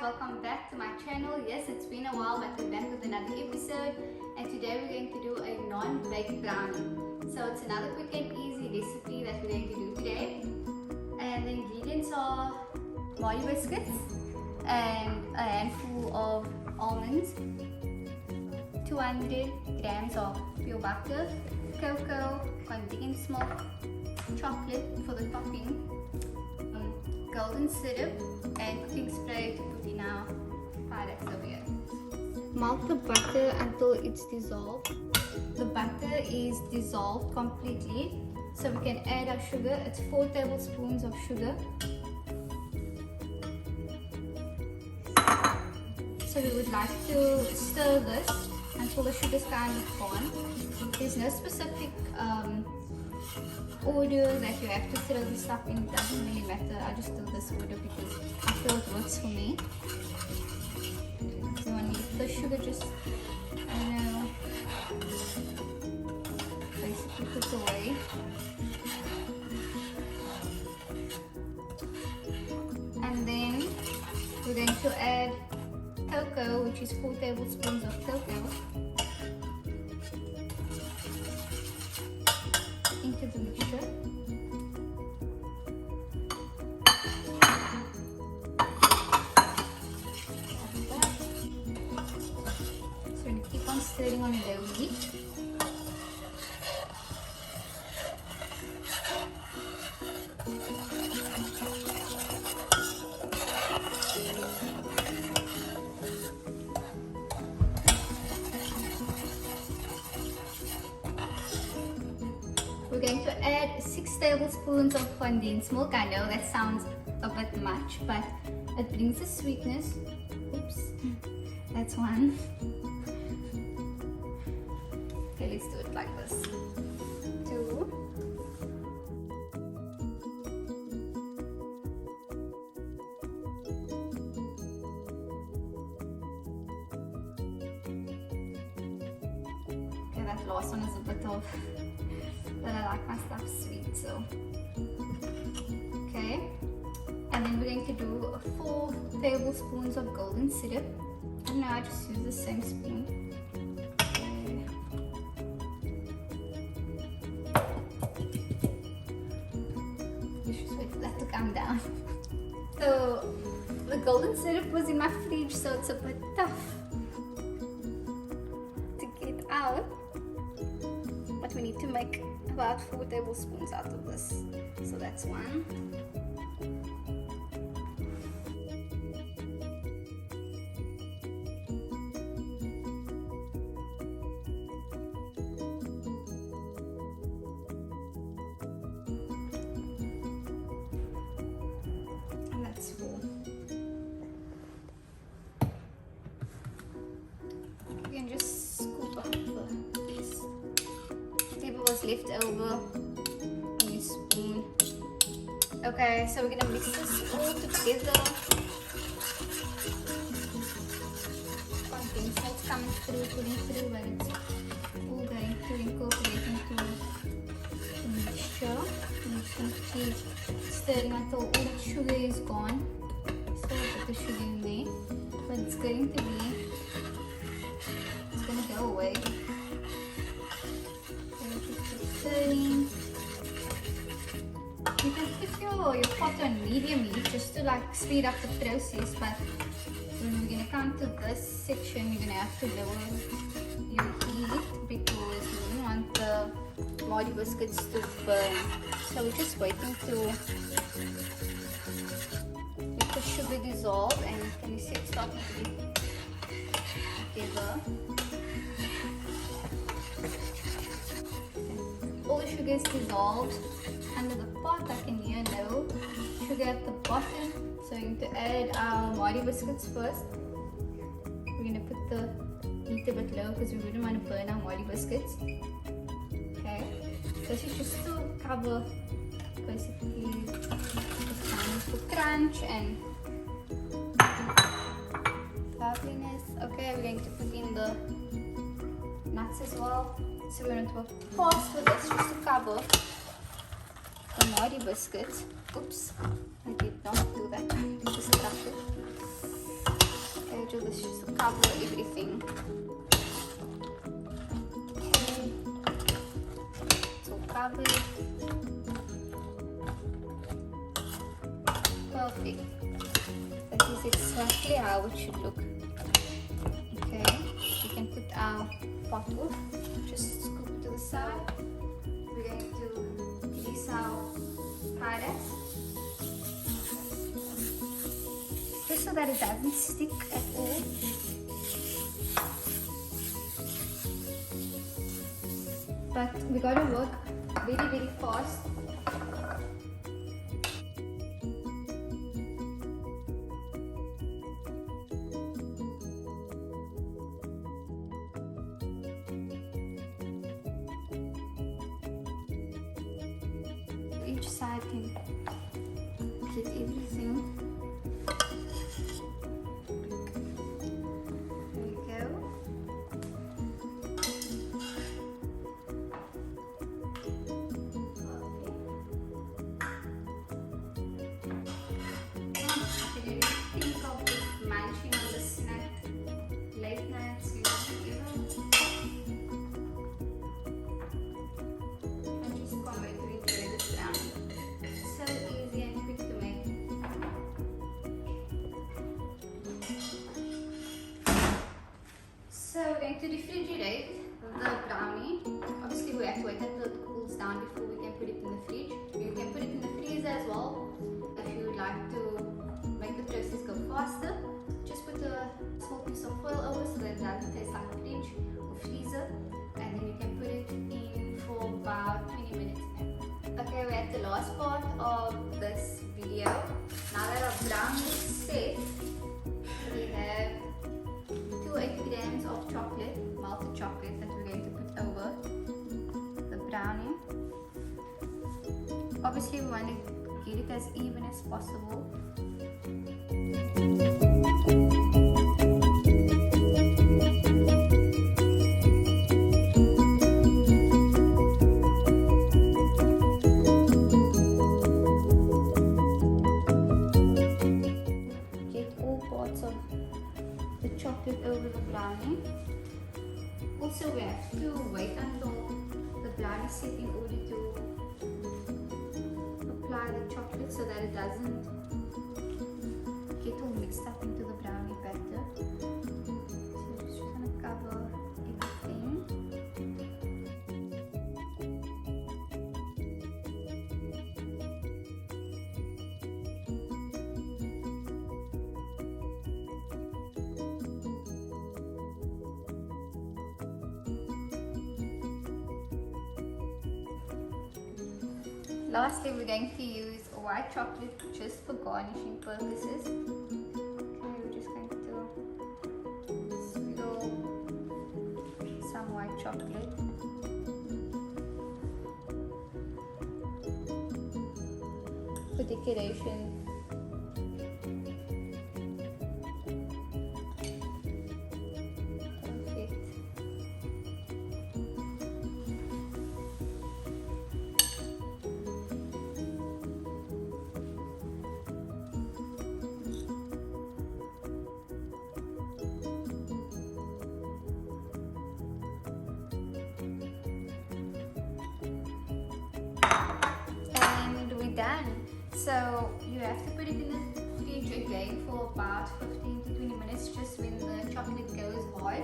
welcome back to my channel. Yes, it's been a while, but we're back with another episode, and today we're going to do a non-baked brownie. So it's another quick and easy recipe that we're going to do today, and the ingredients are Marie Biscuits and a handful of almonds, 200 grams of pure butter, cocoa, condensed milk, chocolate for the topping, golden syrup, and cooking spray to put in our pie that's over here. Melt the butter until it's dissolved. The butter is dissolved completely, so we can add our sugar. It's 4 tablespoons of sugar. So we would like to stir this until the sugar's kind of gone. There's no specific order that you have to throw the stuff in. It doesn't really matter. I just do this order because I feel it works for me. So you want to leave the sugar just, I don't know, basically put away. And then we're going to add cocoa, which is 4 tablespoons of cocoa, into the mixture. So we're going to keep on stirring on a low heat. We're going to add 6 tablespoons of condensed milk. I know that sounds a bit much, but it brings the sweetness. Oops, that's one. Okay, let's do it like this. 2. Okay, that last one is a bit of, but I like my stuff sweet, so okay. And then we're going to do 4 tablespoons of golden syrup. And now I just use the same spoon. Okay. You should wait for that to come down. So the golden syrup was in my fridge, so it's a bit tough to get out. But we need to make about 4 tablespoons out of this. So that's 1. And that's 4. You can just scoop up this. Whatever was left over on your spoon. Okay, so we're gonna mix this all together. Condensed milk's coming through, pulling through, but it's all going to incorporate into the mixture. And it's going to keep stirring until all the sugar is gone. Still put the sugar in there, but it's going to go away. Stirring. You can put your pot on medium heat just to like speed up the process, but when we're gonna come to this section, you're gonna have to lower your heat because we don't want the Marie Biscuits to burn. So we're just waiting to let the sugar dissolve, and can you see it starting to be together? All the sugar is dissolved under the pot. I can hear no sugar at the bottom. So we're going to add our Marie Biscuits first. We're going to put the heat a bit low because we wouldn't want to burn our Marie Biscuits. Okay, so this is just to cover basically the sounds for crunch and loveliness. Okay, we're going to put in the nuts as well. So we're going to pause with this just to cover the Marie Biscuits. Oops, I did not do that. This is a do this just to cover everything. Okay. It's all covered. Perfect. This is exactly how it should look. Okay, we can put our pot off. Just scoop it to the side. We're going to grease our pie dice, just so that it doesn't stick at all. But we gotta work very, very fast. Each side can get everything. There we go. I can really think of this munching on the snack late nights, you know. I just can't wait to enjoy this brownie. It's so easy and quick to make. So we're going to refrigerate the brownie. Obviously we have to wait until it cools down before we can put it in the fridge. You can put it in the freezer as well if you would like to make the process go faster. Just put a small piece of foil over so that it doesn't taste like a fridge or freezer, and then you can put it in for about 20 minutes. Okay, we're at the last part of this video. Now that our brownie is set, we have 280 grams of chocolate, melted chocolate, that we're going to put over the brownie. Obviously we want to get it as even as possible. Chocolate over the brownie. Also we have to wait until the brownie is set in order to apply the chocolate so that it doesn't get all mixed up into the brownie batter. So we're just going to cover everything. Lastly, we're going to use white chocolate just for garnishing purposes. Okay, we're just going to sprinkle some white chocolate. For decoration. Done. So you have to put it in the fridge again for about 15 to 20 minutes, just when the chocolate goes hard.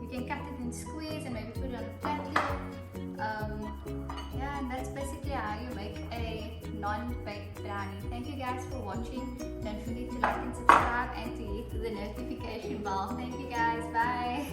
You can cut it in squares and maybe put it on a platter. Yeah, and that's basically how you make a non-baked brownie. Thank you guys for watching. Don't forget to like and subscribe and to hit the notification bell. Thank you guys. Bye.